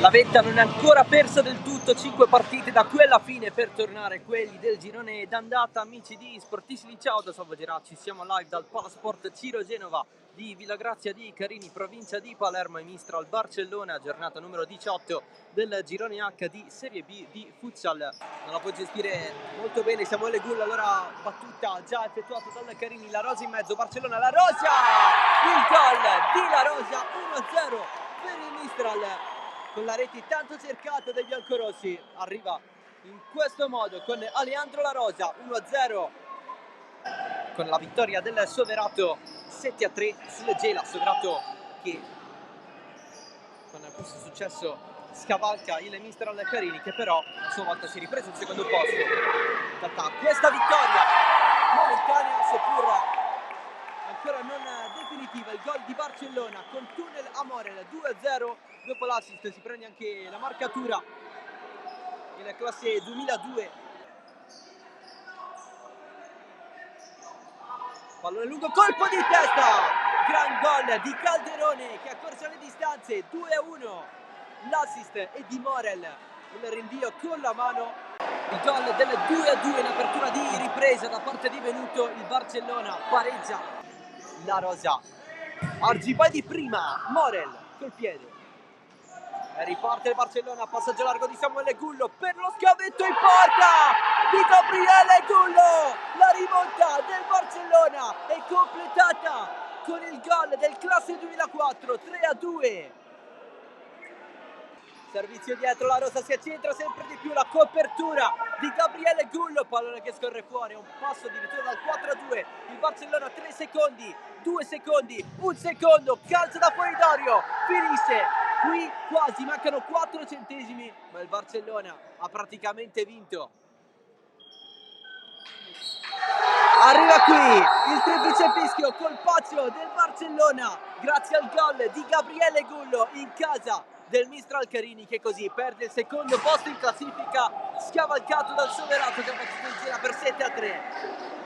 La vetta non è ancora persa del tutto, 5 partite da qui alla fine per tornare quelli del girone d'andata. Amici di Sportissimi, ciao da Salvo Geracci, siamo live dal Palasport Ciro Genova di Villagrazia di Carini, provincia di Palermo e Mistral Barcellona, giornata numero 18 del girone H di Serie B di Futsal. Non la può gestire molto bene Samuele Gull, allora battuta già effettuata dal Carini, La Rosa in mezzo, Barcellona, La Rosa! Il gol di La Rosa, 1-0 per il Mistral. Con la rete tanto cercata dai biancorossi, arriva in questo modo con Aleandro La Rosa, 1-0 con la vittoria del Soverato 7-3 sul Gela. Soverato che con questo successo scavalca il Mistral Carini, che però a sua volta si è ripreso il secondo posto. Tanta questa vittoria momentanea, seppur ancora non definitiva, il gol di Barcellona con tunnel a Morel, 2-0. Dopo l'assist si prende anche la marcatura in classe 2002. Pallone lungo, colpo di testa, gran gol di Calderone che ha corso le distanze, 2-1. L'assist è di Morel, il rinvio con la mano, il gol del 2-2 in apertura di ripresa da parte di Venuto. Il Barcellona pareggia. La Rosa, Argibay prima, Morel col piede e riparte il Barcellona, passaggio largo di Samuele Gullo per lo scavetto in porta di Gabriele Gullo. La rimonta del Barcellona è completata con il gol del classe 2004, 3-2. Servizio dietro, La Rosa si accentra sempre di più, la copertura di Gabriele Gullo, pallone che scorre fuori, un passo addirittura dal 4-2, il Barcellona 3 secondi, 2 secondi, 1 secondo, calcio da fuori d'Orio, finisce qui quasi, mancano 4 centesimi, ma il Barcellona ha praticamente vinto. Arriva qui il triplice fischio, colpaccio del Barcellona grazie al gol di Gabriele Gullo in casa del Mistral Carini, che così perde il secondo posto in classifica, scavalcato dal Soverato che ha battuto il Gela per 7-3.